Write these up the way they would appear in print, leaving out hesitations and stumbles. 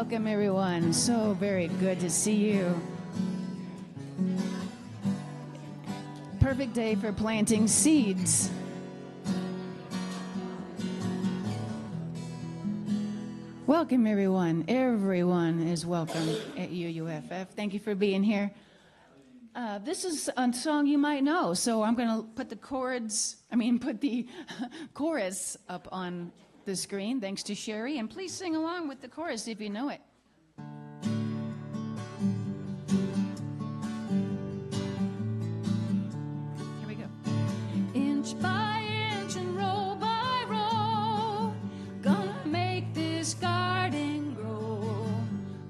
Welcome, everyone. So very good to see you. Perfect day for planting seeds. Welcome, everyone. Everyone is welcome at UUFF. Thank you for being here. This is a song you might know, so I'm going to put the chorus up on the screen, thanks to Sherry, and please sing along with the chorus if you know it. Here we go. Inch by inch and row by row, gonna make this garden grow.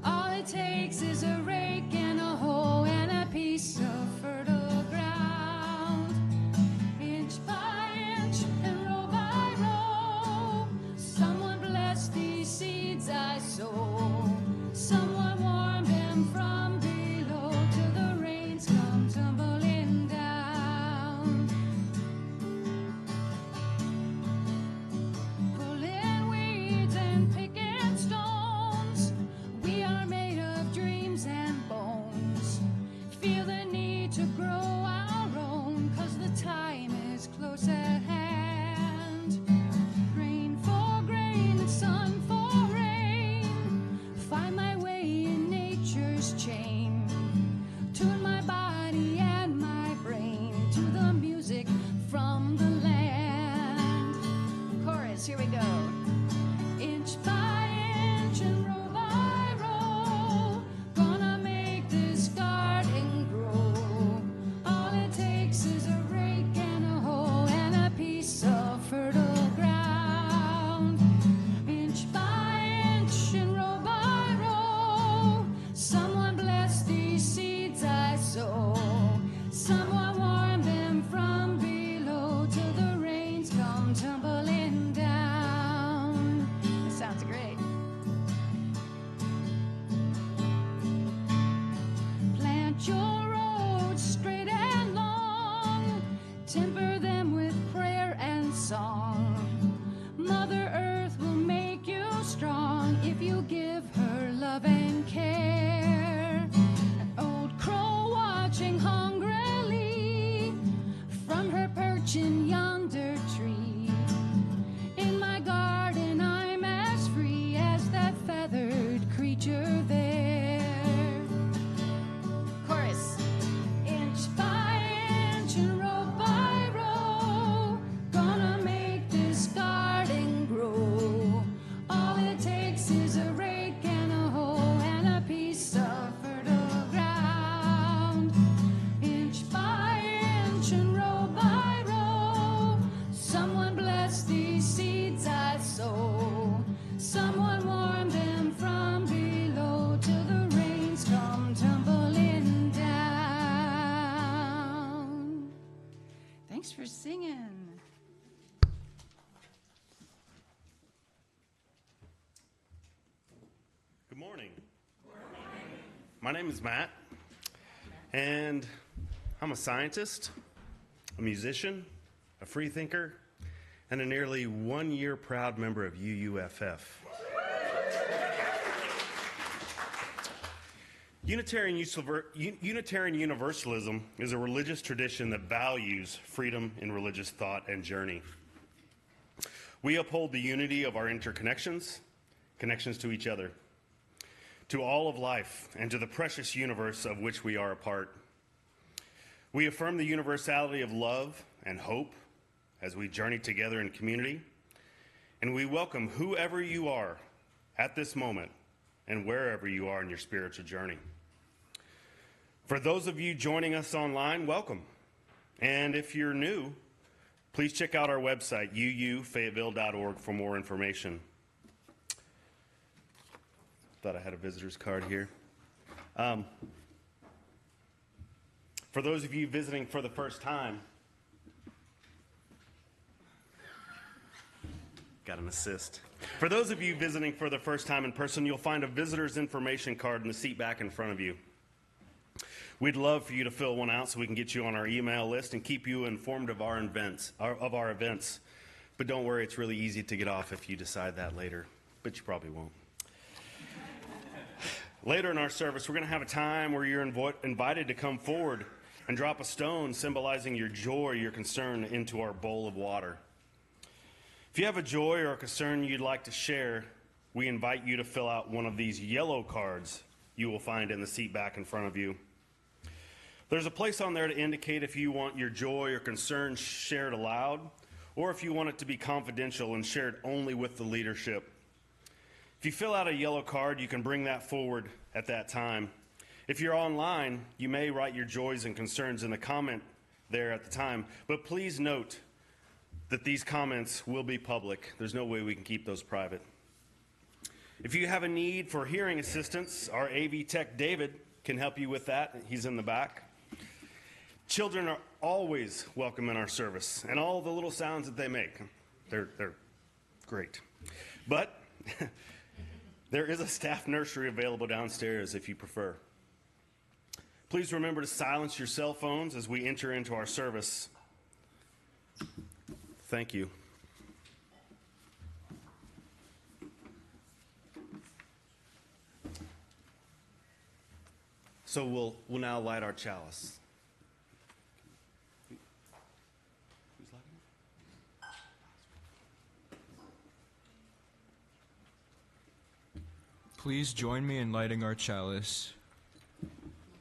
All it takes is a rake and a hoe and a piece of fertile ground. Inch by inch and row by row, someone bless these seeds I sow. Someone warm them from below till the rains come tumbling down. Pulling weeds and picking stones, we are made of dreams and bones. Feel the need to grow our own, 'cause the time is close at hand. Rain for grain and sun for rain, find my way in nature's chain. Tune my body and my brain to the music from the land. Chorus, here we go. Inch by inch and row by row, gonna make this garden grow. All it takes is a rake and a hoe and a piece of fertile ground. Inch by inch and row by row, someone bless these seeds I sow. Someone warm them from below till the rains come tumbling down. This sounds great. Plant your roads straight and long, temper them with prayer and song. Mother Earth will make you strong if you give her love and care. An old crow watching hungrily from her perch in yonder tree. In my garden I'm as free as that feathered creature there. Chorus. Inch by inch and row by row, gonna make this garden grow. All it takes is a rake and a hoe and a piece of fertile ground. Inch by inch and row by row, someone bless these seeds I sow. Someone warm them from below till the rains come tumbling down. Thanks for singing. Good morning. My name is Matt, and I'm a scientist, a musician, a free thinker, and a nearly 1-year proud member of UUFF. Unitarian Universalism is a religious tradition that values freedom in religious thought and journey. We uphold the unity of our interconnections, connections to each other, to all of life, and to the precious universe of which we are a part. We affirm the universality of love and hope as we journey together in community, and we welcome whoever you are at this moment and wherever you are in your spiritual journey. For those of you joining us online, welcome. And if you're new, please check out our website, uufayetteville.org, for more information. Thought I had a visitor's card here. For those of you visiting for the first time, got an assist. For those of you visiting for the first time in person, you'll find a visitor's information card in the seat back in front of you. We'd love for you to fill one out so we can get you on our email list and keep you informed of our events. But don't worry, it's really easy to get off if you decide that later, but you probably won't. Later in our service, we're going to have a time where you're invited to come forward and drop a stone symbolizing your joy, your concern into our bowl of water. If you have a joy or a concern you'd like to share, we invite you to fill out one of these yellow cards you will find in the seat back in front of you. There's a place on there to indicate if you want your joy or concern shared aloud, or if you want it to be confidential and shared only with the leadership. If you fill out a yellow card, you can bring that forward at that time. If you're online, you may write your joys and concerns in the comment there at the time, but please note that these comments will be public. There's no way we can keep those private. If you have a need for hearing assistance, our AV tech David can help you with that. He's in the back. Children are always welcome in our service, and all the little sounds that they make, they're great. But there is a staff nursery available downstairs if you prefer. Please remember to silence your cell phones as we enter into our service. Thank you. So we'll now light our chalice. Please join me in lighting our chalice.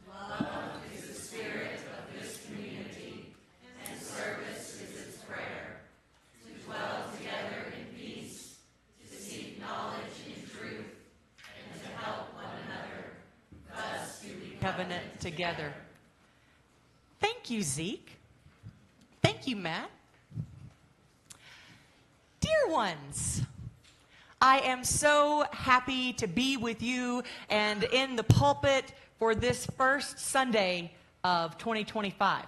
Love is the spirit of this community, and service is its prayer. To dwell together in peace, to seek knowledge in truth, and to help one another. Thus do we covenant together. Thank you, Zeke. Thank you, Matt. Dear ones, I am so happy to be with you and in the pulpit for this first Sunday of 2025.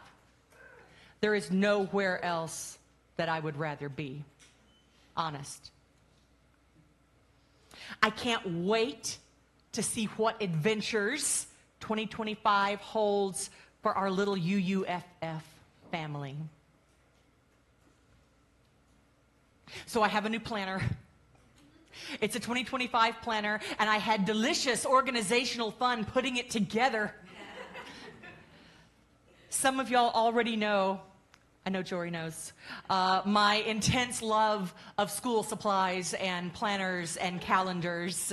There is nowhere else that I would rather be, honest. I can't wait to see what adventures 2025 holds for our little UUFF family. So I have a new planner. It's a 2025 planner, and I had delicious organizational fun putting it together. Some of y'all already know, I know Jory knows, my intense love of school supplies and planners and calendars.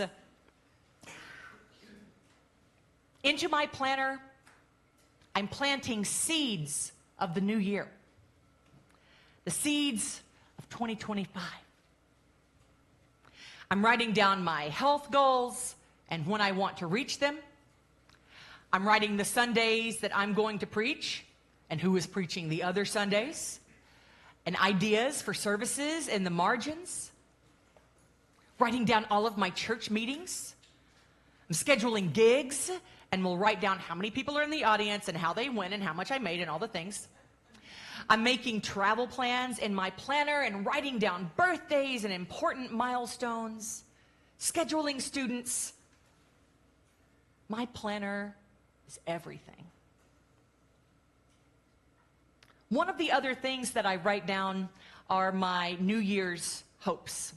Into my planner, I'm planting seeds of the new year. The seeds of 2025. I'm writing down my health goals and when I want to reach them. I'm writing the Sundays that I'm going to preach and who is preaching the other Sundays, and ideas for services in the margins. Writing down all of my church meetings. I'm scheduling gigs, and we'll write down how many people are in the audience and how they went and how much I made and all the things. I'm making travel plans in my planner and writing down birthdays and important milestones, scheduling students. My planner is everything. One of the other things that I write down are my New Year's hopes.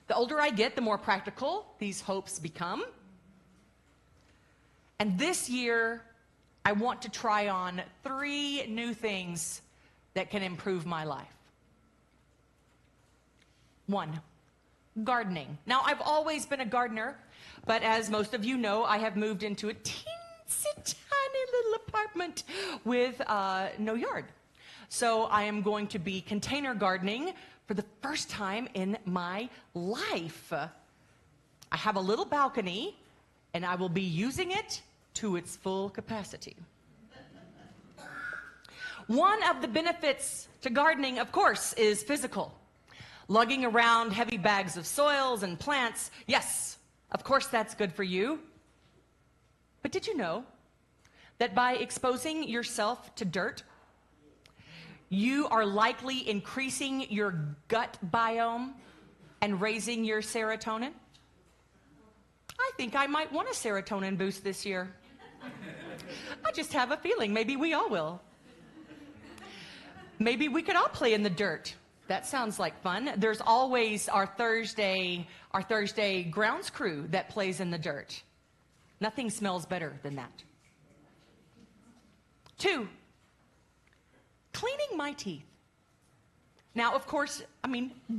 The older I get, the more practical these hopes become. And this year, I want to try on 3 new things that can improve my life. 1, gardening. Now, I've always been a gardener, but as most of you know, I have moved into a teensy tiny little apartment with no yard. So I am going to be container gardening for the first time in my life. I have a little balcony, and I will be using it to its full capacity. One of the benefits to gardening, of course, is physical. Lugging around heavy bags of soils and plants, yes, of course that's good for you. But did you know that by exposing yourself to dirt, you are likely increasing your gut biome and raising your serotonin? I think I might want a serotonin boost this year. I just have a feeling maybe we all will. Maybe we could all play in the dirt That sounds like fun. There's always our Thursday grounds crew that plays in the dirt. Nothing smells better than that. 2, cleaning my teeth. Now, of course,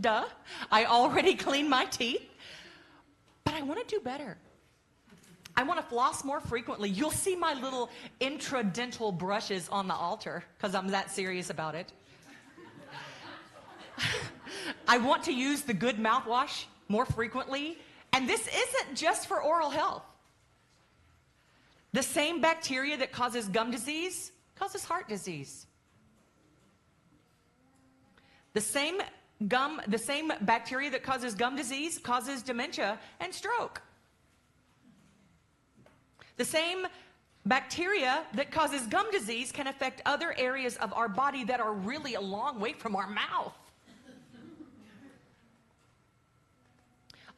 duh, I already clean my teeth, but I want to do better. I want to floss more frequently. You'll see my little intradental brushes on the altar because I'm that serious about it. I want to use the good mouthwash more frequently, and this isn't just for oral health. The same bacteria that causes gum disease causes heart disease. The same bacteria that causes gum disease causes dementia and stroke. The same bacteria that causes gum disease can affect other areas of our body that are really a long way from our mouth.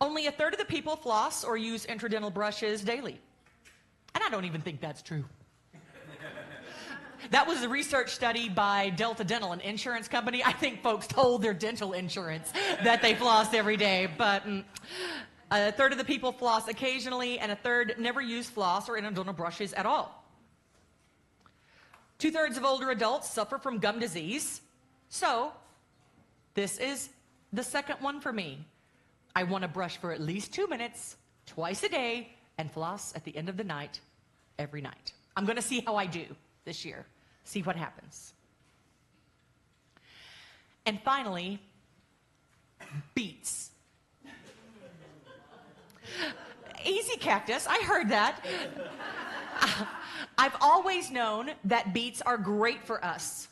Only 1/3 of the people floss or use intradental brushes daily. And I don't even think that's true. That was a research study by Delta Dental, an insurance company. I think folks told their dental insurance that they floss every day, but 1/3 of the people floss occasionally, and 1/3 never use floss or intradental brushes at all. 2/3 of older adults suffer from gum disease. So this is the second one for me. I want to brush for at least 2 minutes, twice a day, and floss at the end of the night, every night. I'm going to see how I do this year. See what happens. And finally, beets. Easy, Cactus. I heard that. I've always known that beets are great for us.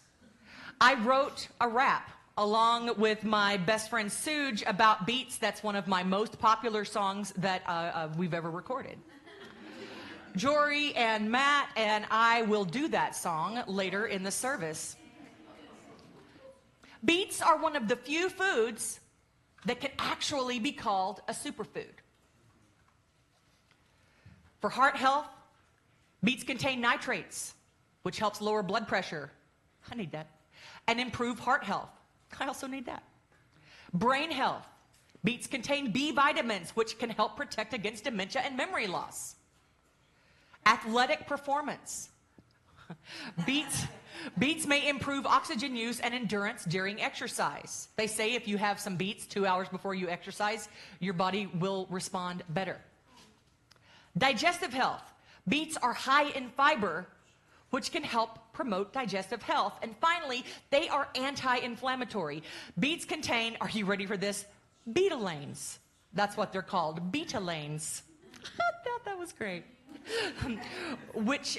I wrote a rap along with my best friend Suge about beets. That's one of my most popular songs that we've ever recorded. Jory and Matt and I will do that song later in the service. Beets are one of the few foods that can actually be called a superfood. For heart health, beets contain nitrates, which helps lower blood pressure. I need that. And improve heart health. I also need that. Brain health. Beets contain B vitamins, which can help protect against dementia and memory loss. Athletic performance. Beets may improve oxygen use and endurance during exercise. They say if you have some beets 2 hours before you exercise, your body will respond better. Digestive health. Beets are high in fiber, which can help promote digestive health. And finally, they are anti-inflammatory. Beets contain, are you ready for this? Betalains. That's what they're called, betalains. I thought that was great. Which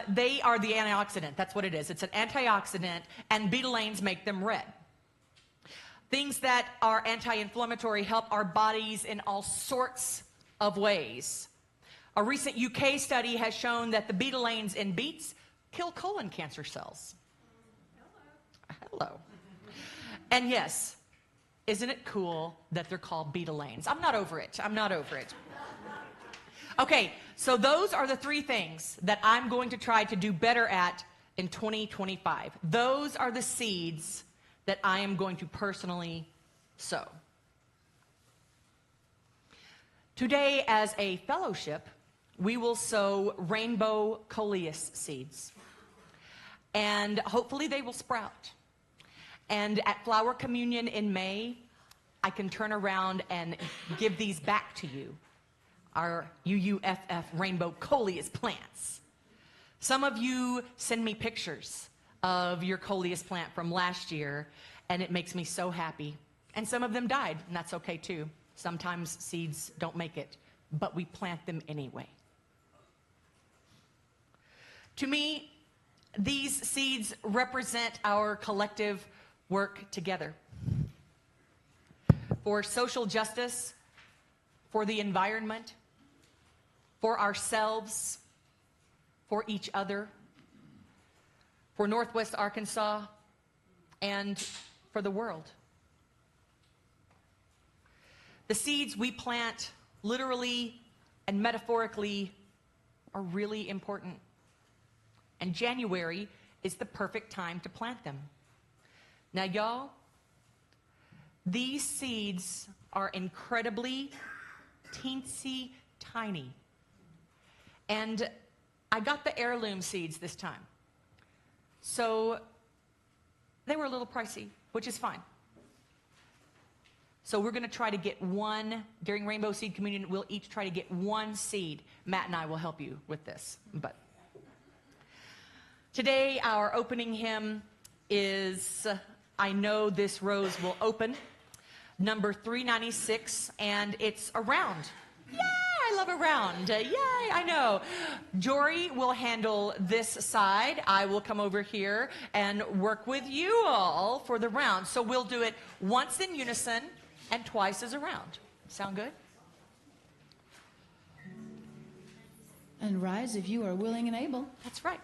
they are the antioxidant. That's what it is. It's an antioxidant, and betalains make them red. Things that are anti-inflammatory help our bodies in all sorts of ways. A recent UK study has shown that the betalains in beets kill colon cancer cells. Hello. And yes, isn't it cool that they're called betalains? I'm not over it. I'm not over it. Okay, so those are the 3 things that I'm going to try to do better at in 2025. Those are the seeds that I am going to personally sow. Today, as a fellowship, we will sow rainbow coleus seeds. And hopefully they will sprout. And at Flower Communion in May, I can turn around and give these back to you. Our UUFF rainbow coleus plants. Some of you send me pictures of your coleus plant from last year, and it makes me so happy. And some of them died, and that's okay too. Sometimes seeds don't make it, but we plant them anyway. To me, these seeds represent our collective work together for social justice, for the environment, for ourselves, for each other, for Northwest Arkansas, and for the world. The seeds we plant, literally and metaphorically, are really important. And January is the perfect time to plant them. Now, y'all, These seeds are incredibly teensy tiny. And I got the heirloom seeds this time. So they were a little pricey, which is fine. So we're going to try to get one, during Rainbow Seed Communion, we'll each try to get one seed. Matt and I will help you with this. But today our opening hymn is I Know This Rose Will Open, number 396, and it's Around. Yay, I love Around. Yay, I know. Jory will handle this side. I will come over here and work with you all for the round. So we'll do it once in unison and twice as a round. Sound good? And rise if you are willing and able. That's right.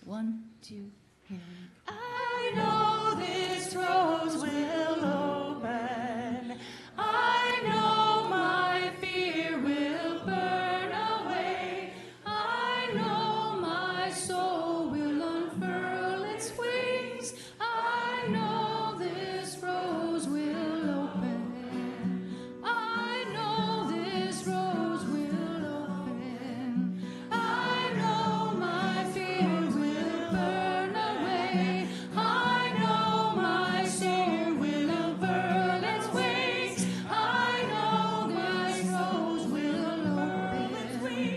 One, two, here. I know this rose will open. I know my fear will burn away. I know my soul will unfurl its wings. I know this rose will open. I know this rose will open. I know my fear will burn away. I know my soul will unfurl its wings. I know this rose will open.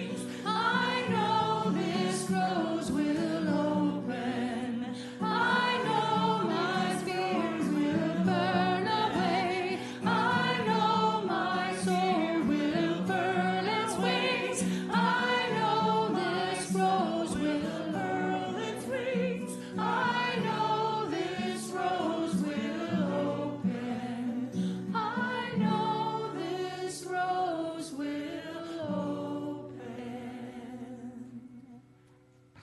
I know this rose will open. I know my fears will burn away. I know my soul will unfurl its wings. I know this rose will unfurl its wings. I know this rose will open. I know this rose will open.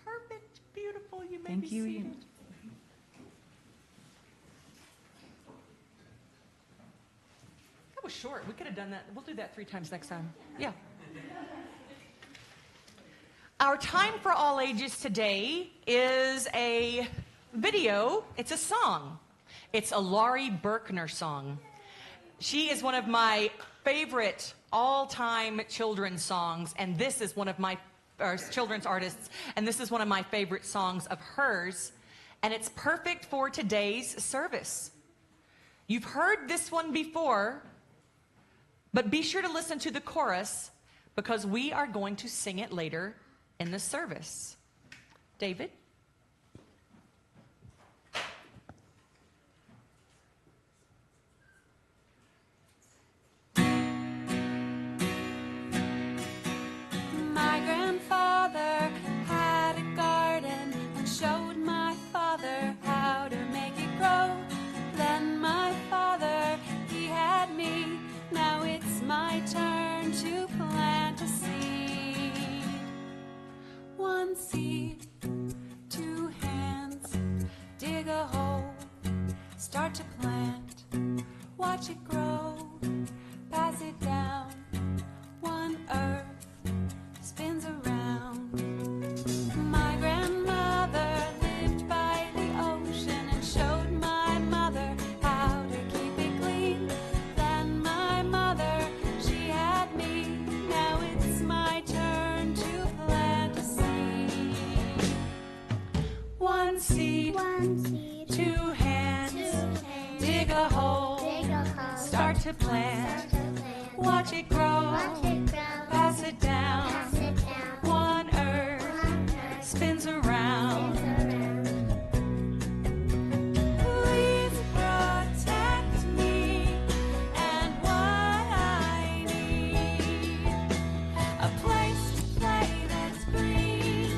Perfect. Beautiful. You may Thank be you, seated. Ian. That was short. We could have done that. We'll do that 3 times next time. Yeah. Our time for all ages today is a video. It's a song. It's a Laurie Berkner song. She is one of my favorite all-time children's songs, and this is one of my children's artists, and this is one of my favorite songs of hers, and it's perfect for today's service. You've heard this one before, but be sure to listen to the chorus because we are going to sing it later in the service. David? My grandfather had a garden and showed my father how to make it grow. Then my father, he had me. Now it's my turn to plant a seed. One seed, 2 hands, dig a hole, start to plant, watch it grow, pass it down. One earth spins around. My grandmother lived by the ocean and showed my mother how to keep it clean. Then my mother, she had me. Now it's my turn to plant a seed. One seed, 2 hands, dig a hole, start to plant, watch it grow, pass it down. One earth spins around. Please protect me and what I need. A place to play that's green,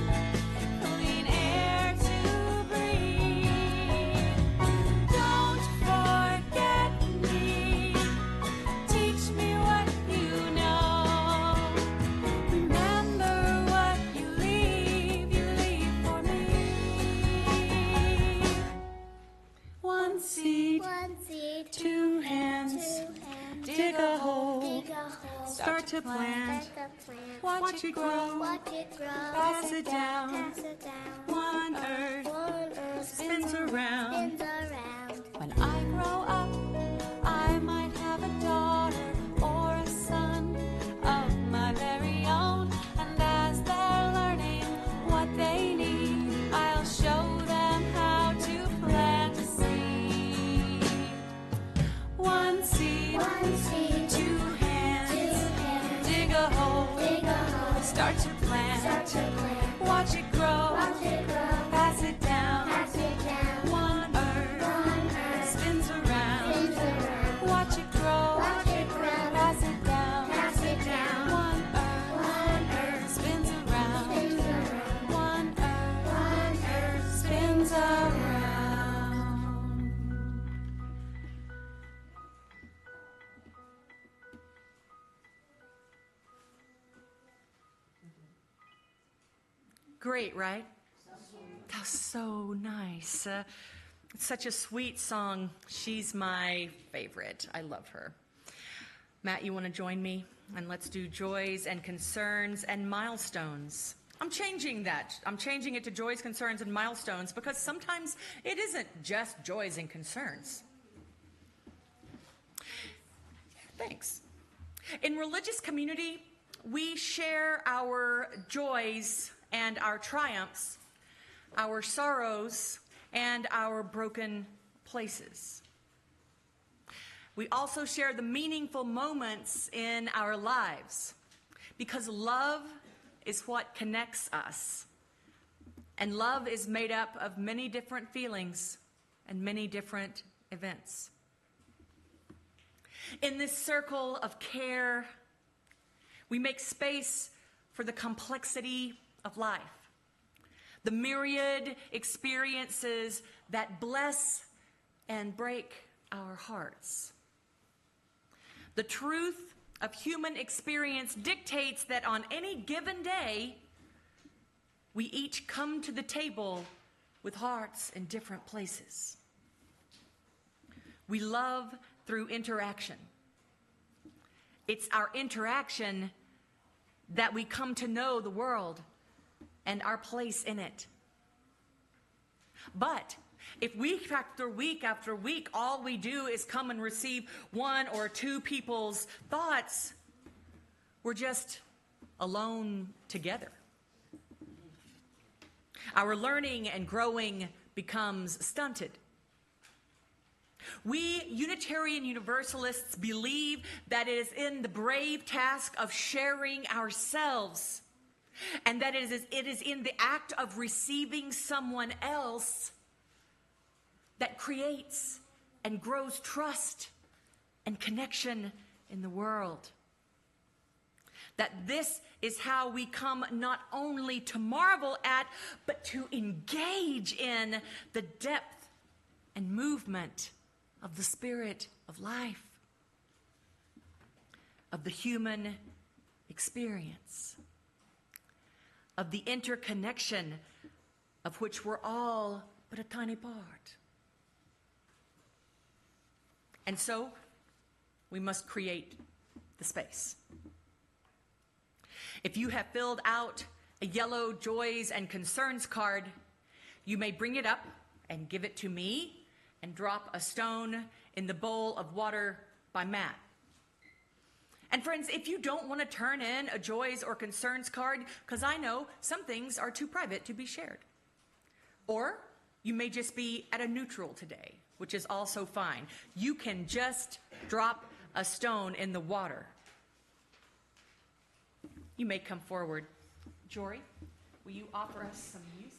clean air to breathe. Don't forget me. Teach me what you know. Start to plant. Watch Watch it grow. Pass it down. One earth spins around. When I grow up, I might have a daughter or a son of my very own. And as they're learning what they need, I'll show them how to plant a seed. One seed, two hands, dig a hole, start to plant, watch it grow, pass it down. One earth spins around, watch it grow, pass it down. One earth spins around, one earth spins around. Great, right? That's so nice. It's such a sweet song. She's my favorite. I love her. Matt, you want to join me? And let's do joys and concerns and milestones. I'm changing that. I'm changing it to joys, concerns, and milestones because sometimes it isn't just joys and concerns. Thanks. In religious community, we share our joys and our triumphs, our sorrows, and our broken places. We also share the meaningful moments in our lives because love is what connects us. And love is made up of many different feelings and many different events. In this circle of care, we make space for the complexity of life, the myriad experiences that bless and break our hearts. The truth of human experience dictates that on any given day, we each come to the table with hearts in different places. We love through interaction. It's our interaction that we come to know the world and our place in it. But if week after week, all we do is come and receive one or two people's thoughts, we're just alone together. Our learning and growing becomes stunted. We Unitarian Universalists believe that it is in the brave task of sharing ourselves, and that it is in the act of receiving someone else that creates and grows trust and connection in the world. That this is how we come not only to marvel at, but to engage in the depth and movement of the spirit of life, of the human experience, of the interconnection of which we're all but a tiny part. And so, we must create the space. If you have filled out a yellow joys and concerns card, you may bring it up and give it to me and drop a stone in the bowl of water by Matt. And friends, if you don't want to turn in a joys or concerns card, because I know some things are too private to be shared. Or you may just be at a neutral today, which is also fine. You can just drop a stone in the water. You may come forward. Jory, will you offer us some music?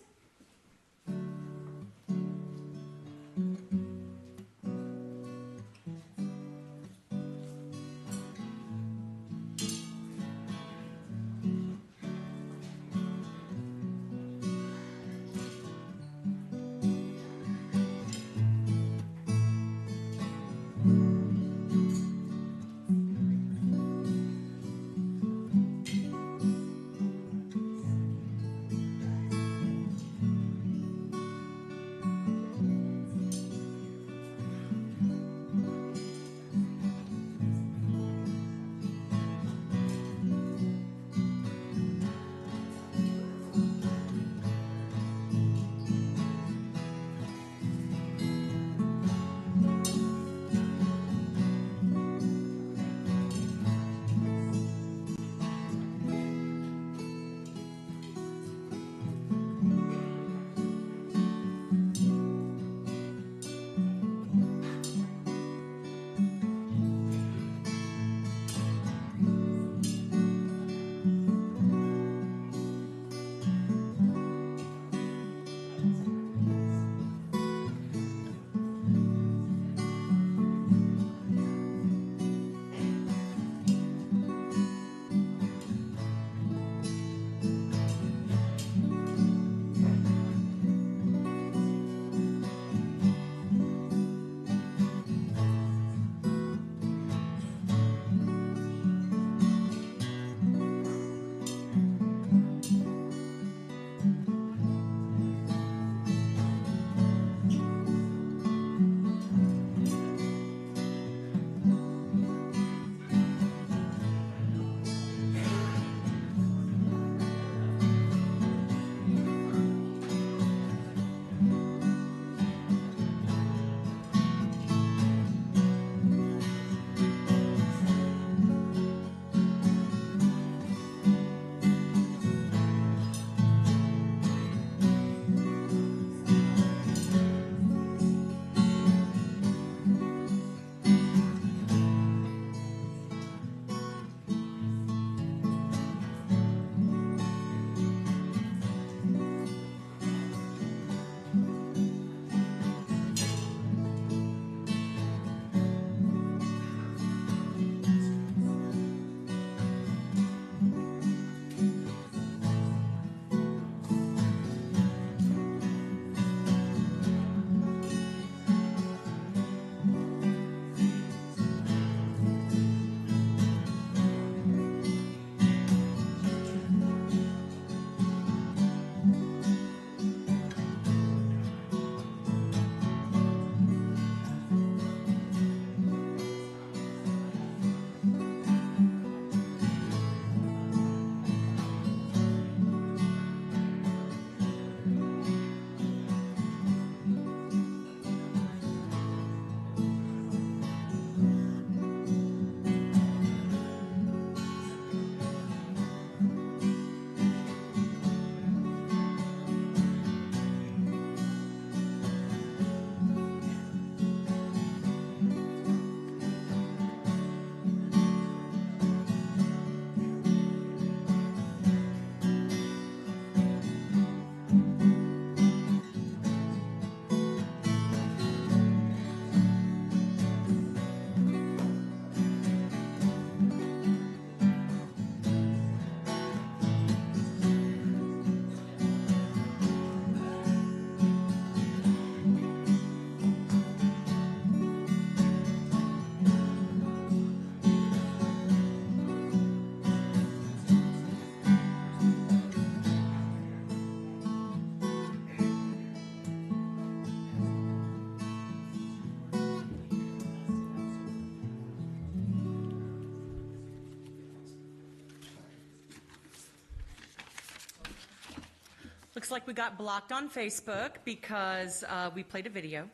Looks like we got blocked on Facebook because we played a video.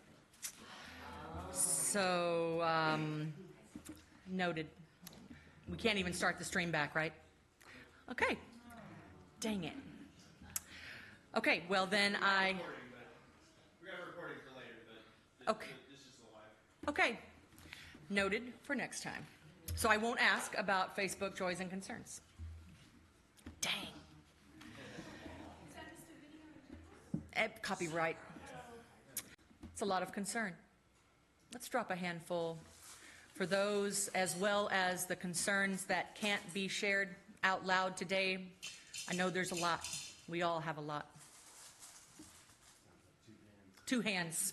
So, noted. We can't even start the stream back, right? Okay. Dang it. Okay, well then I... We got a recording for later, but Okay. this is the live. Okay. Noted for next time. So I won't ask about Facebook joys and concerns. Dang. Copyright. It's a lot of concern. Let's drop a handful for those as well as the concerns that can't be shared out loud today. I know there's a lot. We all have a lot. 2 hands.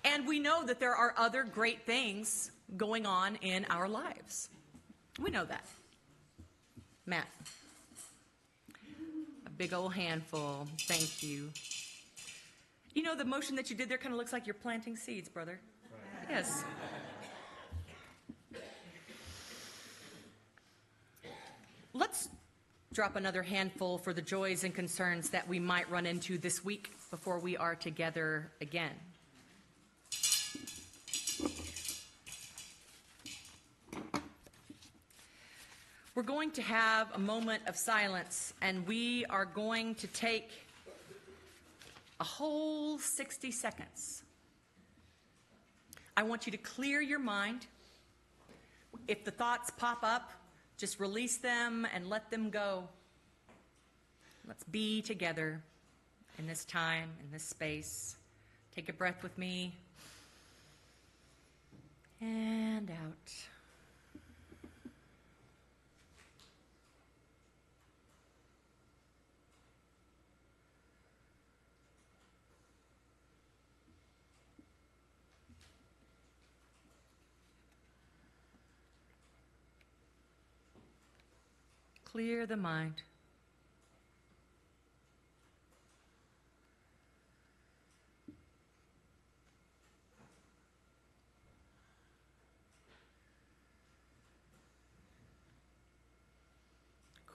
And we know that there are other great things going on in our lives. We know that. Matt. A big old handful. Thank you. You know, the motion that you did there kind of looks like you're planting seeds, brother. Yes. Let's drop another handful for the joys and concerns that we might run into this week before we are together again. We're going to have a moment of silence, and we are going to take a whole 60 seconds. I want you to clear your mind. If the thoughts pop up, just release them and let them go. Let's be together in this time, in this space. Take a breath with me. And out. Clear the mind.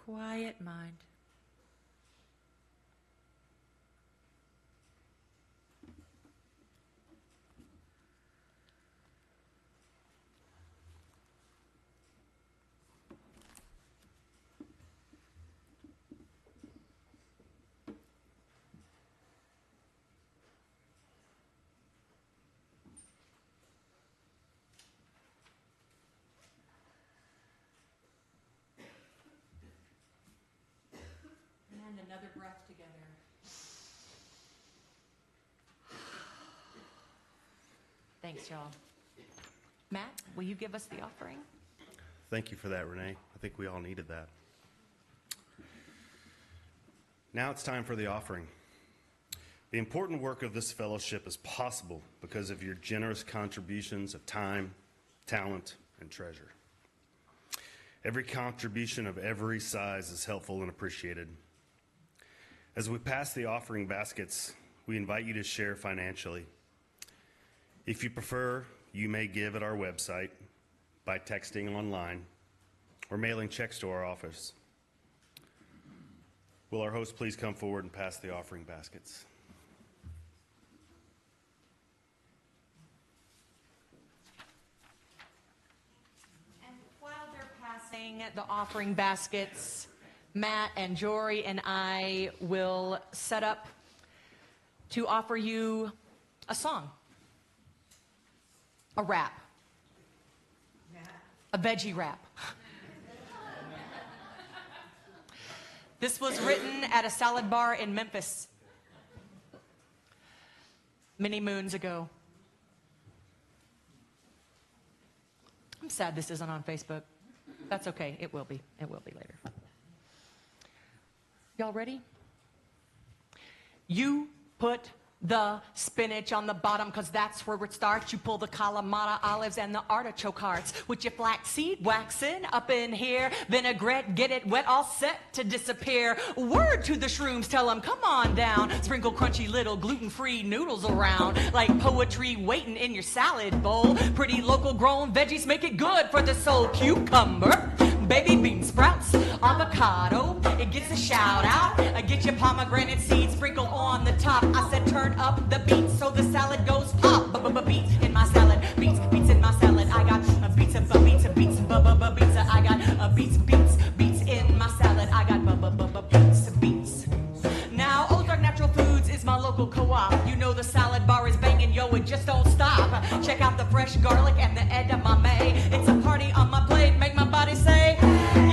Quiet mind. And another breath together. Thanks, y'all. Matt, will you give us the offering? Thank you for that, Renee. I think we all needed that. Now it's time for the offering. The important work of this fellowship is possible because of your generous contributions of time, talent, and treasure. Every contribution of every size is helpful and appreciated. As we pass the offering baskets, we invite you to share financially. If you prefer, you may give at our website, by texting online, or mailing checks to our office. Will our host please come forward and pass the offering baskets? And while they're passing the offering baskets, Matt and Jory and I will set up to offer you a song, a rap, a veggie rap. This was written at a salad bar in Memphis many moons ago. I'm sad this isn't on Facebook. That's okay. It will be. It will be later. Y'all ready? You put the spinach on the bottom because that's where it starts. You pull the Kalamata olives and the artichoke hearts with your flaxseed waxing up in here. Vinaigrette, get it wet, all set to disappear. Word to the shrooms, tell them come on down. Sprinkle crunchy little gluten-free noodles around like poetry waiting in your salad bowl. Pretty local grown veggies make it good for the soul. Cucumber, baby bean sprouts, avocado, it gets a shout out. Get your pomegranate seeds, sprinkle on the top. I said turn up the beats so the salad goes pop. Beets in my salad, beets in my salad. I got beets, beets, beets, beets. I got beets in my salad. I got beets. Now Ozark Natural Foods is my local co-op. You know the salad bar is banging, yo, it just don't stop. Check out the fresh garlic and the edamame. It's a party on my plate, make my body say,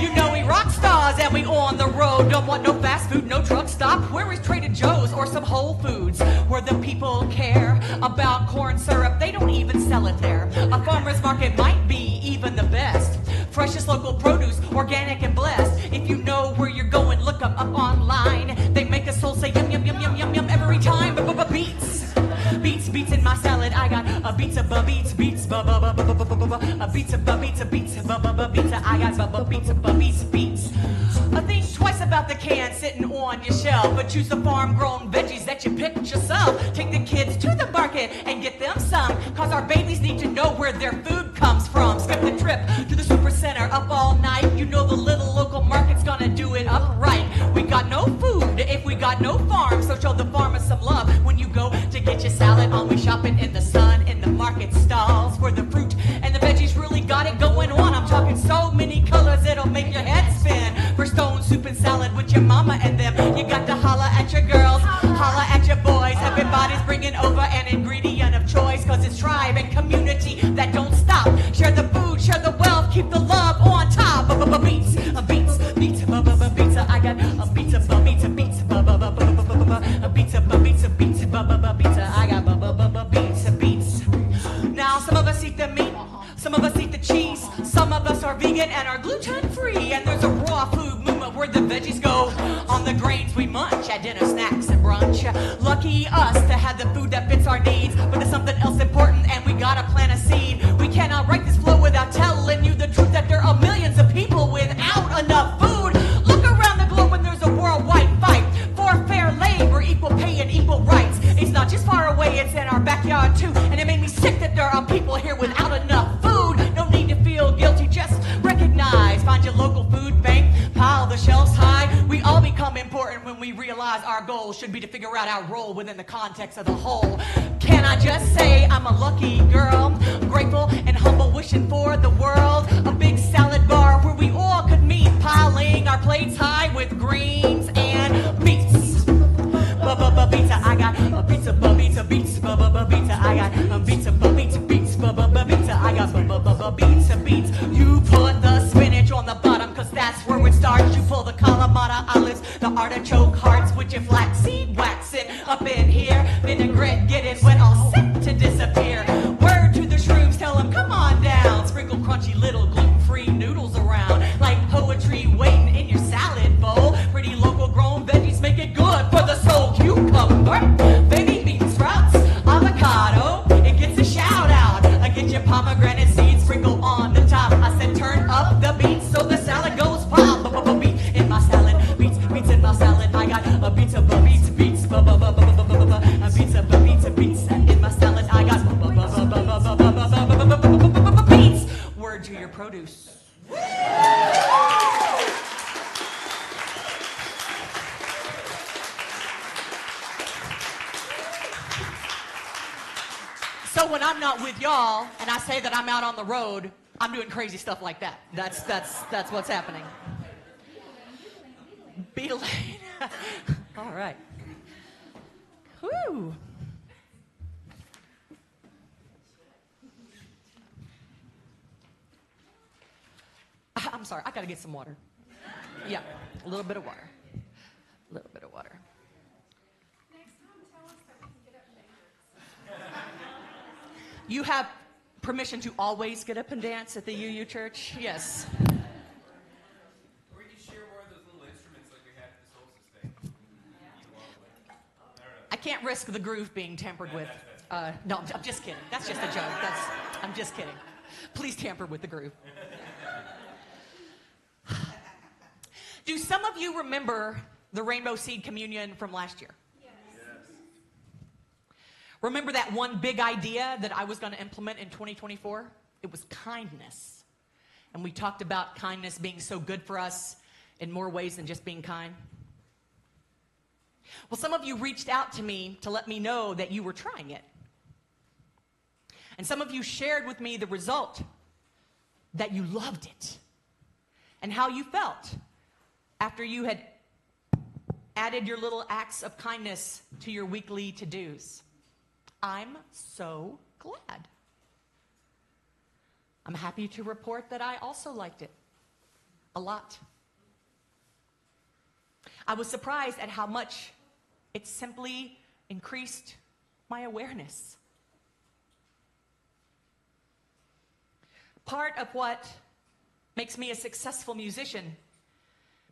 you know we rock stars and we on the road. Don't want no fast food, no truck stop. Where is Trader Joe's or some Whole Foods where the people care about corn syrup? They don't even sell it there. A farmer's market might be even the best. Freshest local produce, organic and blessed. If you know where you're going, look them up online. They make us soul say yum, yum, yum, yum, yum, yum every time. Beets. Beets in my salad. I got a beets, a beets, a beets, I got beets. Think twice about the can sitting on your shelf, but choose the farm-grown veggies that you picked yourself. Take the kids to the market and get them some, cause our babies need to know where their food comes from. Skip the trip to the super center, up all night. You know the little local market's gonna do it up right. We got no food if we got no farm, so show the farmers some love when you go to get your salad on. We shopping in the sun, in the market stalls, where the fruit and the veggies really got it going on. I'm talking so many colors it'll make your head spin. For stone soup and salad with your mama and them, you got to holla at your girls, holla at your boys. Everybody's bringing over an ingredient of choice, cause it's tribe and community that don't stop. Share the food, share the wealth, keep the love on top. Beets, I got beets, I got beets. Now some of us eat the meat, some of us eat the cheese, some of us are vegan and are gluten free, and there's a raw food movement where the veggies go on the grains we munch at dinner, snacks and brunch. Lucky us to have the food that fits our needs, but there's something else important and we gotta plant a seed. We cannot write this flow without telling you the truth that there are millions of people without enough food. Look around the globe when there's a worldwide fight for fair labor, equal pay and equal rights. It's not just far away, it's in our backyard too, and it made me sick that there are people here without enough food. No need to feel guilty, just recognize. Find your local food bank, pile the shelves high. We all become important when we realize our goal should be to figure out our role within the context of the whole. Can I just say I'm a lucky girl, grateful and humble, wishing for the world a big salad bar where we all could meet, piling our plates high with greens and beets. Pizza, I got a pizza, beets, I got a pizza, I got beets. You put the spinach on the bottom, cause that's where it starts. You pull the Kalamata olives, the artichoke hearts with your flaxseed, wax it up in here. Vinaigrette, get it wet, all set to disappear. Word to the shrooms, tell them come on down. Sprinkle crunchy little gluten-free noodles around, like poetry waiting in your salad bowl. Pretty local grown veggies make it good for the soul. Cucumber, baby bean sprouts, avocado, it gets a shout out. I get your pomegranate seeds, sprinkle on the top. I said turn up the beats so the salad goes pop. Beets in my salad, beets in my salad. I got a beets, beets in my salad. I got beets. Word to your produce. So when I'm not with y'all and I say that I'm out on the road, I'm doing crazy stuff like that. That's what's happening. Beetle Lane. All right. Whew. I'm sorry, I gotta get some water. Yeah, a little bit of water. A little bit of water. Next time, tell us that we can get up and dance. You have permission to always get up and dance at the UU Church? Yes. Or we could share more of those little instruments like we had at the Solstice thing. I can't risk the groove being tampered with. No, I'm just kidding. That's just a joke. I'm just kidding. Please tamper with the groove. Do some of you remember the Rainbow Seed Communion from last year? Yes. Remember that one big idea that I was going to implement in 2024? It was kindness. And we talked about kindness being so good for us in more ways than just being kind. Well, some of you reached out to me to let me know that you were trying it. And some of you shared with me the result, that you loved it, and how you felt after you had added your little acts of kindness to your weekly to-dos. I'm so glad. I'm happy to report that I also liked it a lot. I was surprised at how much it simply increased my awareness. Part of what makes me a successful musician,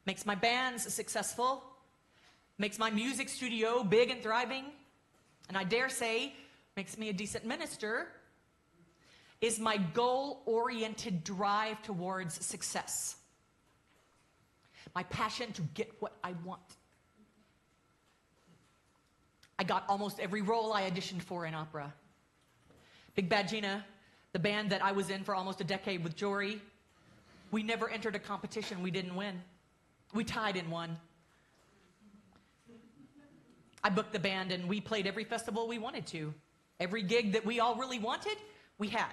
makes my bands successful, makes my music studio big and thriving, and I dare say makes me a decent minister, is my goal-oriented drive towards success. My passion to get what I want. I got almost every role I auditioned for in opera. Big Bad Gina, the band that I was in for almost a decade with Jory, we never entered a competition we didn't win. We tied in one. I booked the band and we played every festival we wanted to. Every gig that we all really wanted, we had.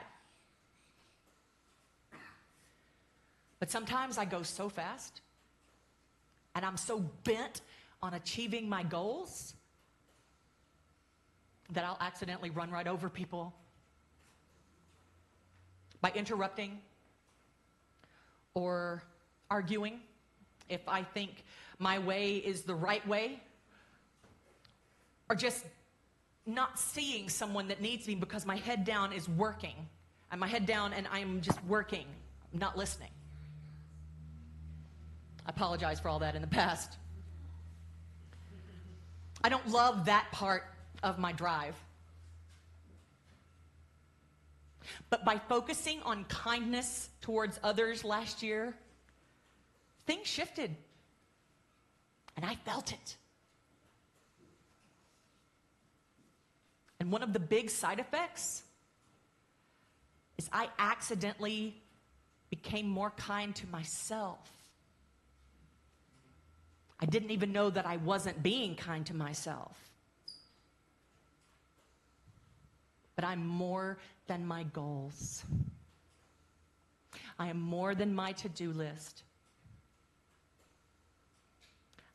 But sometimes I go so fast and I'm so bent on achieving my goals that I'll accidentally run right over people by interrupting or arguing if I think my way is the right way, or just not seeing someone that needs me because my head down is working. And my head down and I'm just working, I'm not listening. I apologize for all that in the past. I don't love that part of my drive. But by focusing on kindness towards others last year, things shifted. And I felt it. And one of the big side effects is I accidentally became more kind to myself. I didn't even know that I wasn't being kind to myself. But I'm more than my goals. I am more than my to-do list.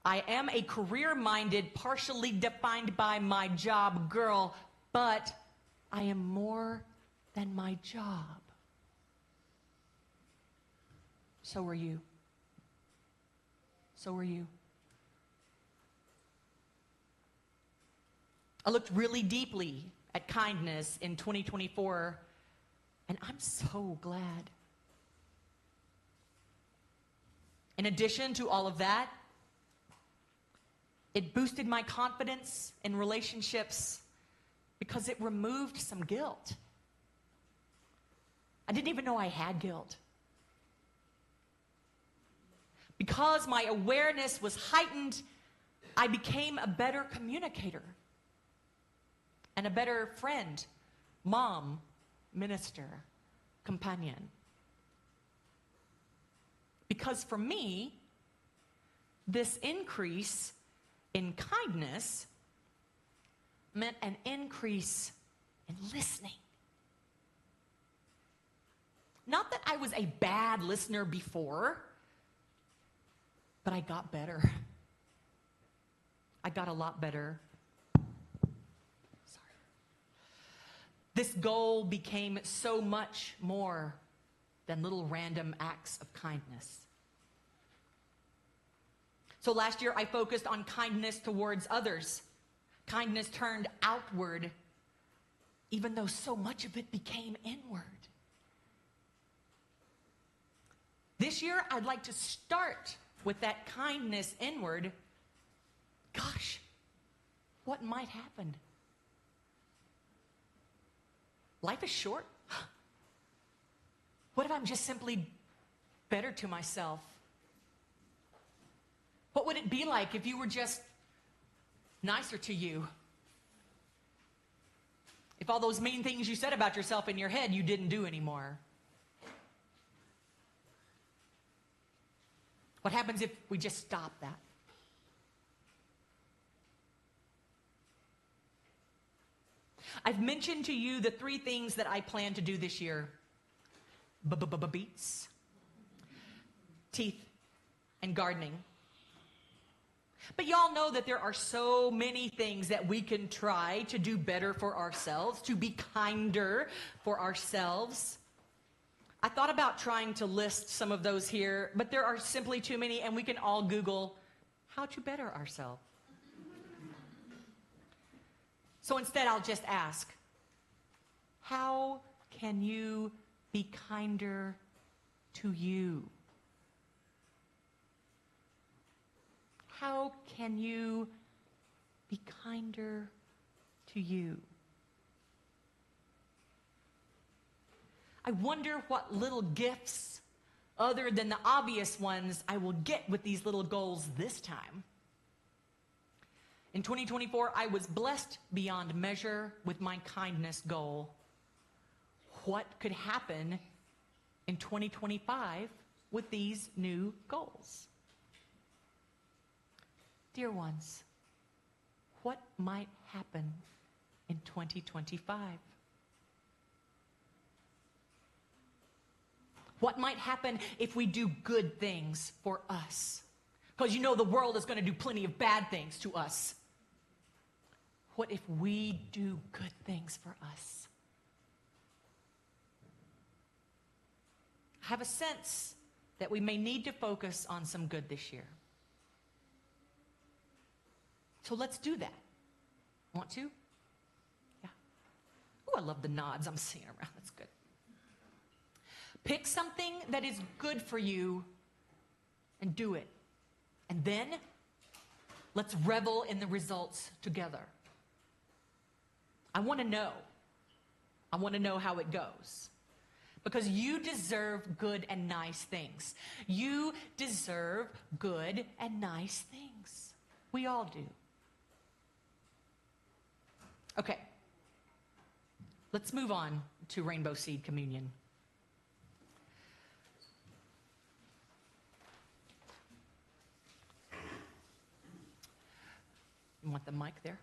I am a career-minded, partially defined by my job girl, but I am more than my job. So are you. So are you. I looked really deeply at kindness in 2024, and I'm so glad. In addition to all of that, it boosted my confidence in relationships because it removed some guilt. I didn't even know I had guilt. Because my awareness was heightened, I became a better communicator and a better friend, mom, minister, companion. Because for me, this increase in kindness meant an increase in listening. Not that I was a bad listener before, but I got better. I got a lot better. Sorry. This goal became so much more than little random acts of kindness. So last year, I focused on kindness towards others. Kindness turned outward, even though so much of it became inward. This year, I'd like to start with that kindness inward. Gosh, what might happen? Life is short. What if I'm just simply better to myself? What would it be like if you were just nicer to you? If all those mean things you said about yourself in your head you didn't do anymore? What happens if we just stop that? I've mentioned to you the 3 things that I plan to do this year. Beats, teeth, and gardening. But y'all know that there are so many things that we can try to do better for ourselves, to be kinder for ourselves. I thought about trying to list some of those here, but there are simply too many, and we can all Google how to better ourselves. So instead, I'll just ask, how can you be kinder to you? How can you be kinder to you? I wonder what little gifts, other than the obvious ones, I will get with these little goals this time. In 2024, I was blessed beyond measure with my kindness goal. What could happen in 2025 with these new goals? Dear ones, what might happen in 2025? What might happen if we do good things for us? Because you know the world is going to do plenty of bad things to us. What if we do good things for us? I have a sense that we may need to focus on some good this year. So let's do that. Want to? Yeah. Oh, I love the nods I'm seeing around. That's good. Pick something that is good for you and do it. And then let's revel in the results together. I want to know. I want to know how it goes. Because you deserve good and nice things. You deserve good and nice things. We all do. Okay. Let's move on to Rainbow Seed Communion. You want the mic there?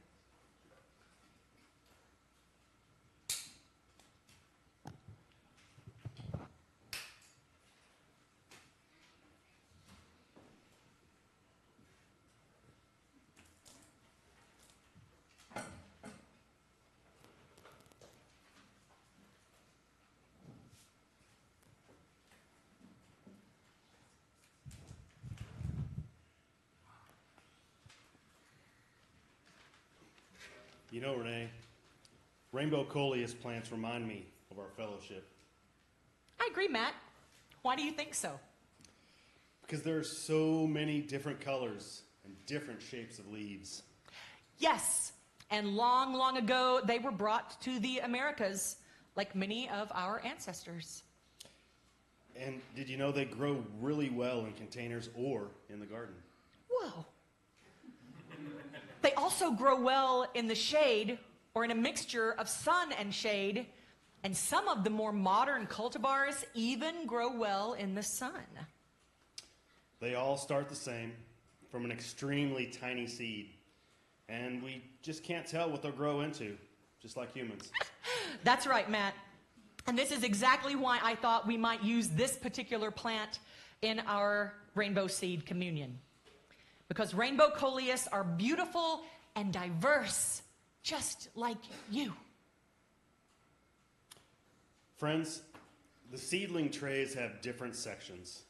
You know, Renee, rainbow coleus plants remind me of our fellowship. I agree, Matt. Why do you think so? Because there are so many different colors and different shapes of leaves. Yes, and long, long ago, they were brought to the Americas, like many of our ancestors. And did you know they grow really well in containers or in the garden? Whoa. They also grow well in the shade or in a mixture of sun and shade, and some of the more modern cultivars even grow well in the sun. They all start the same, from an extremely tiny seed, and we just can't tell what they'll grow into, just like humans. That's right, Matt. And this is exactly why I thought we might use this particular plant in our Rainbow Seed Communion. Because rainbow coleus are beautiful and diverse, just like you. Friends, the seedling trays have different sections.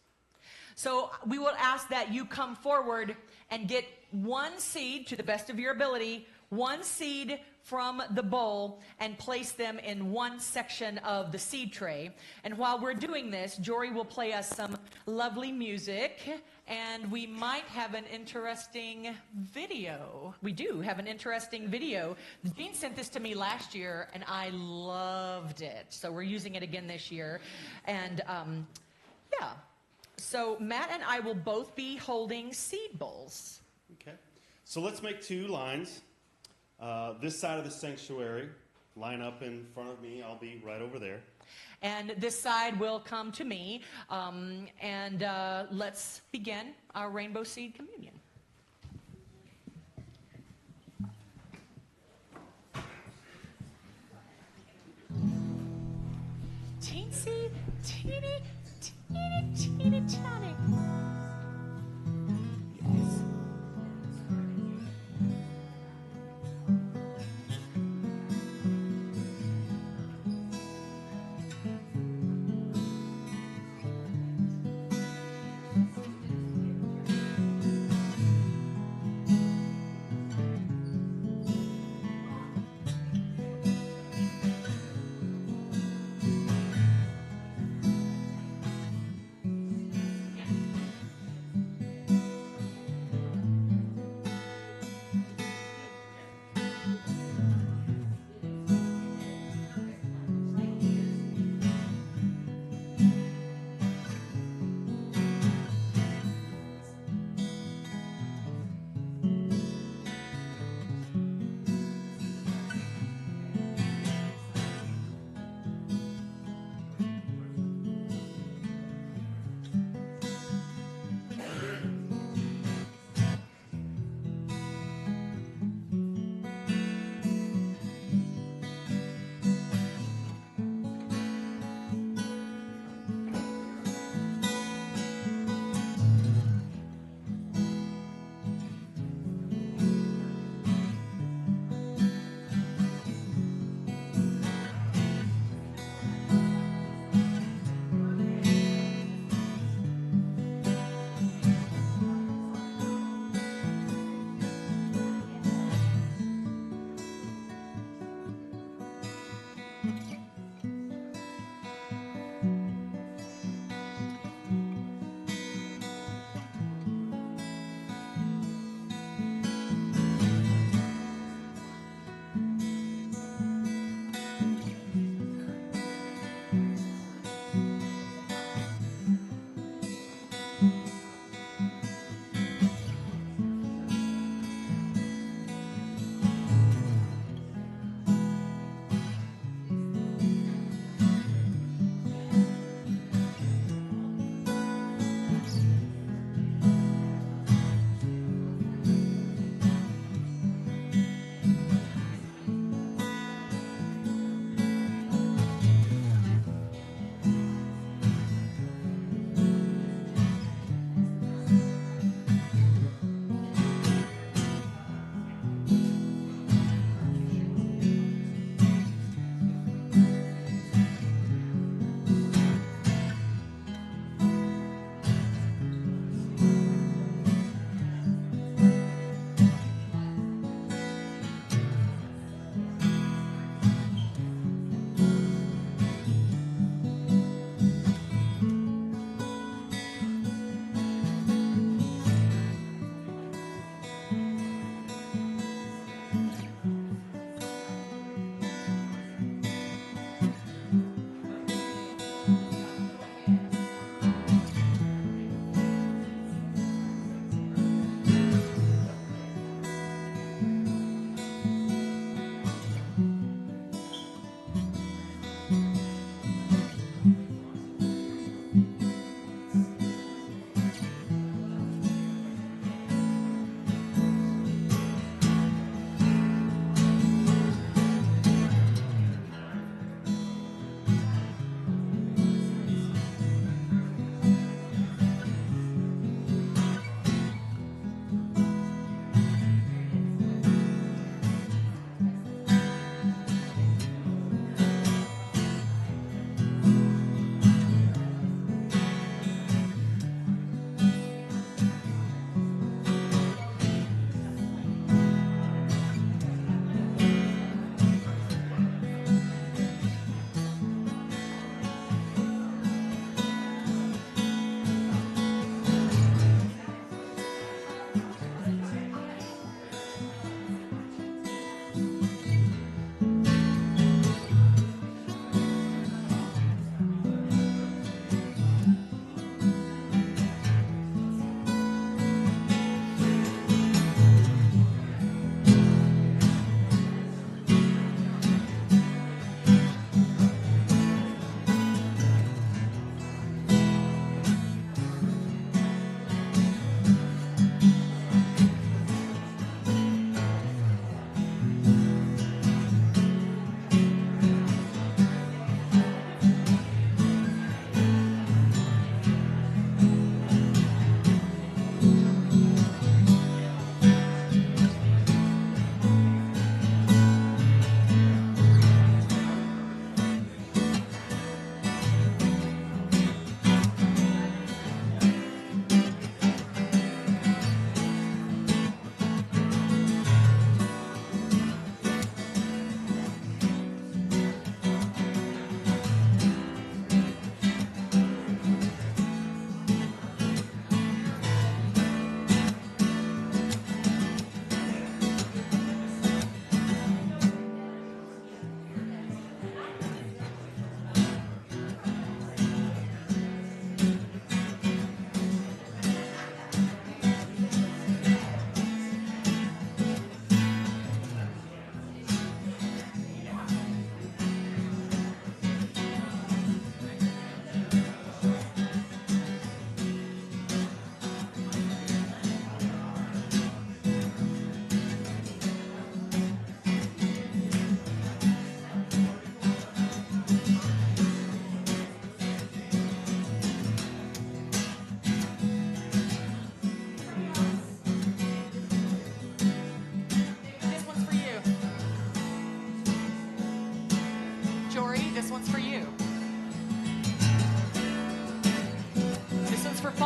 So we will ask that you come forward and get one seed, to the best of your ability, one seed from the bowl and place them in one section of the seed tray. And while we're doing this, Jory will play us some lovely music, and we might have an interesting video. We do have an interesting video. Jean sent this to me last year, and I loved it. So we're using it again this year. And yeah, so Matt and I will both be holding seed bowls. Okay, so let's make 2 lines. This side of the sanctuary, line up in front of me. I'll be right over there. And this side will come to me. And let's begin our Rainbow Seed Communion. Teensy, teeny, teeny, teeny, tiny. Yes.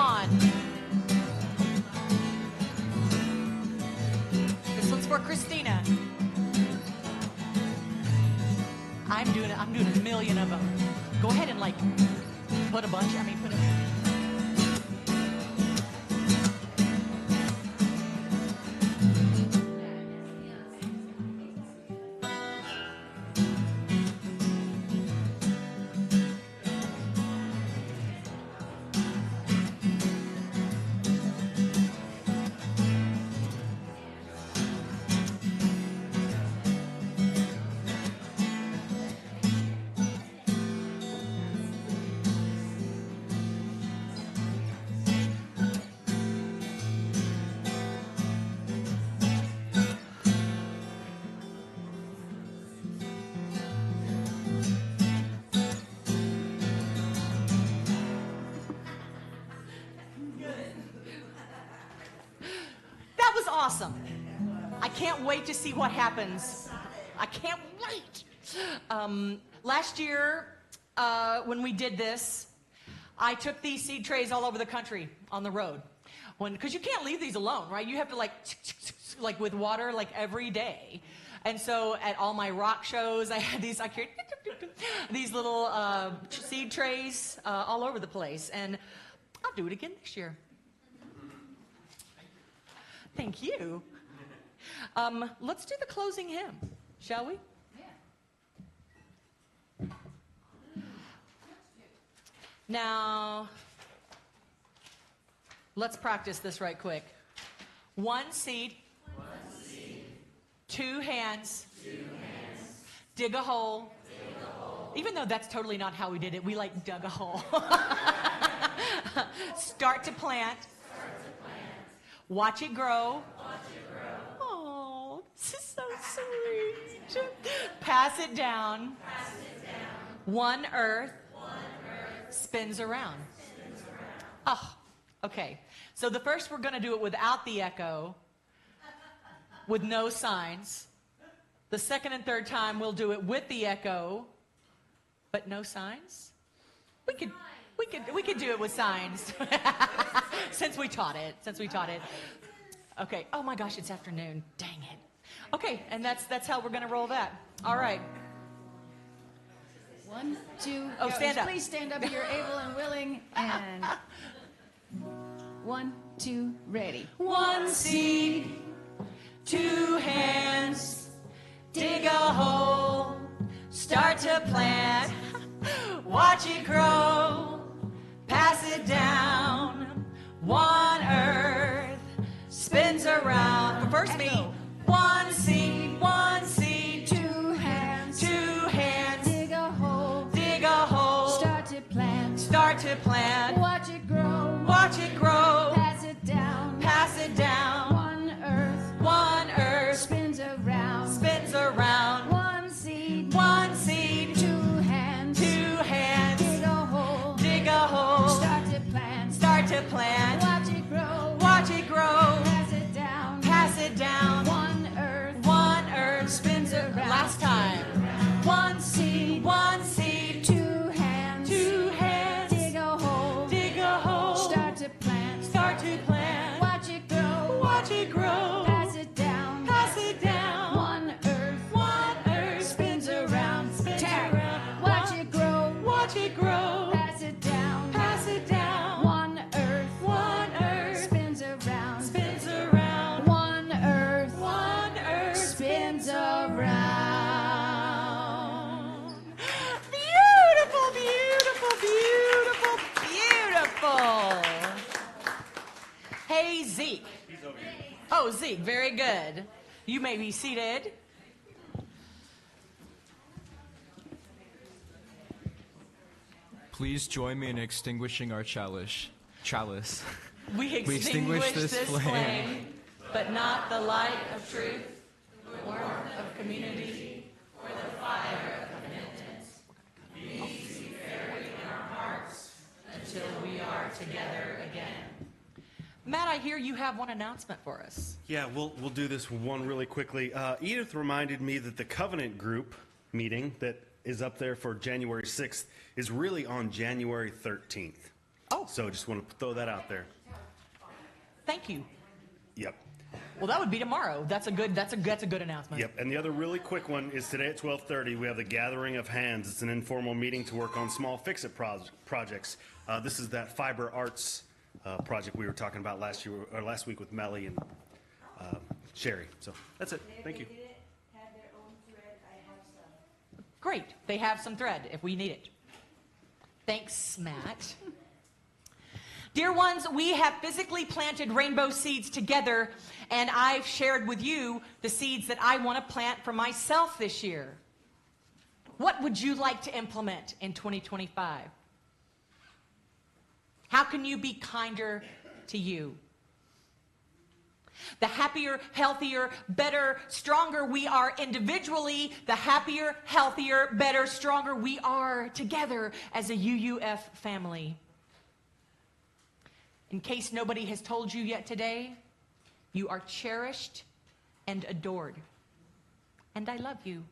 on. This one's for Christina. I'm doing a million of them. Go ahead and like put a bunch. Put a. Awesome. I can't wait to see what happens. I can't wait. Last year, when we did this, I took these seed trays all over the country on the road. Because you can't leave these alone, right? You have to like with water like every day. And so at all my rock shows, I had these, these little seed trays all over the place. And I'll do it again this year. Thank you. Let's do the closing hymn, shall we? Yeah. Now, let's practice this right quick. One seed. Two hands. Dig a hole. Even though that's totally not how we did it, we like dug a hole. Start to plant. Watch it grow. Oh, this is so sweet. Pass it down. One earth spins around. Oh, okay. So the first we're going to do it without the echo, with no signs. The second and third time we'll do it with the echo, but no signs. We could do it with signs. Since we taught it. Okay. Oh my gosh, it's afternoon. Dang it. Okay, and that's how we're gonna roll that. All right. 1, 2. Oh, stand up. Please stand up if you're able and willing. And 1, 2, ready. One seed, two hands, dig a hole, start to plant, watch it grow, pass it down. One earth spins around. First me. One seed, two hands, Dig a hole. start to plant, Watch it grow. pass it down. One earth Spins around. One seed, two hands, dig a hole. Start to plant, Watch it grow. pass it down. One earth Spins around. Last time. One seed, two hands, dig a hole. Start to plant, Watch it grow. pass it down. One earth Spins around. Watch it grow. Pass it down. One earth Spins around. One earth Spins around. Beautiful. Hey, Zeke. Oh, Zeke, very good. You may be seated. Please join me in extinguishing our chalice. We extinguish this flame, but not the light of truth, the warmth of community, or the fire of penitence. Peace be buried in our hearts until we are together again. Matt, I hear you have one announcement for us. Yeah, we'll do this one really quickly. Edith reminded me that the Covenant Group meeting that is up there for January 6th is really on January 13th. Oh. So just want to throw that out there. Thank you. Yep. Well, that would be tomorrow. That's a good announcement. Yep. And the other really quick one is today at 12:30. We have the Gathering of Hands. It's an informal meeting to work on small fix-it projects. This is that fiber arts project we were talking about last week with Melly and Sherry. So that's it. Thank you. Great. They have some thread if we need it. Thanks, Matt. Dear ones, we have physically planted rainbow seeds together, and I've shared with you the seeds that I want to plant for myself this year. What would you like to implement in 2025? How can you be kinder to you? The happier, healthier, better, stronger we are individually, the happier, healthier, better, stronger we are together as a UUF family. In case nobody has told you yet today, you are cherished and adored. And I love you.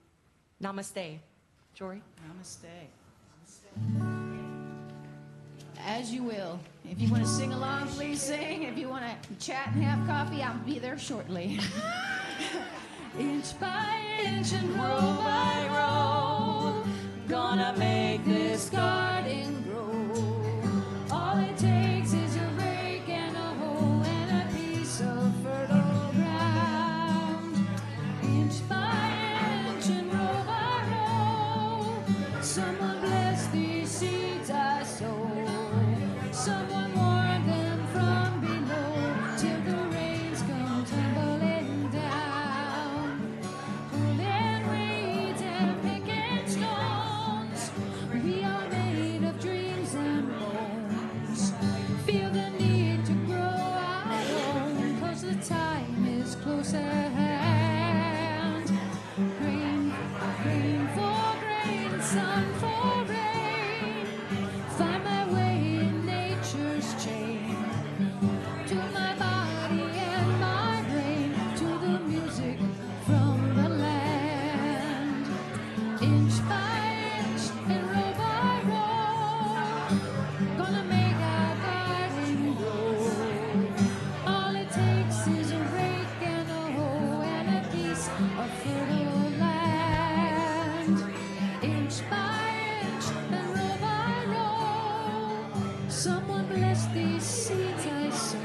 Namaste. Jory? Namaste. As you will. If you want to sing along, please sing. If you want to chat and have coffee, I'll be there shortly. Inch by inch and row by row, gonna make this garden grow. All it takes is a rake and a hoe and a piece of fertile ground. Inch by inch and row by row, someone bless these seeds I sow. Someone warn them from below till the rains come tumbling down. Pulling weeds and picking stones, we are made of dreams and bones. Feel the need to grow our own, 'cause the time is close at hand. Grain, grain for grain, sun for rain. Find my way in nature's chain, to my body and my brain, to the music from the land. Inch by inch and row by row, gonna make our garden grow. All it takes is a rake and a hoe and a piece of fertile land. Inch by inch and row by row, someone bless these seeds I sow.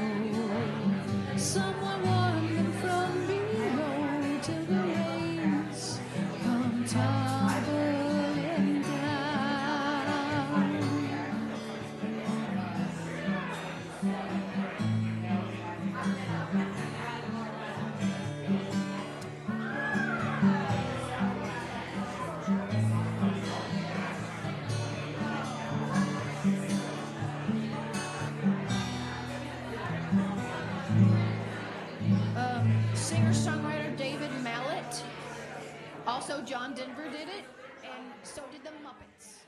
Someone warn them from below till the rains come tumbling down. Singer-songwriter David Mallet. Also, John Denver did it, and so did the Muppets.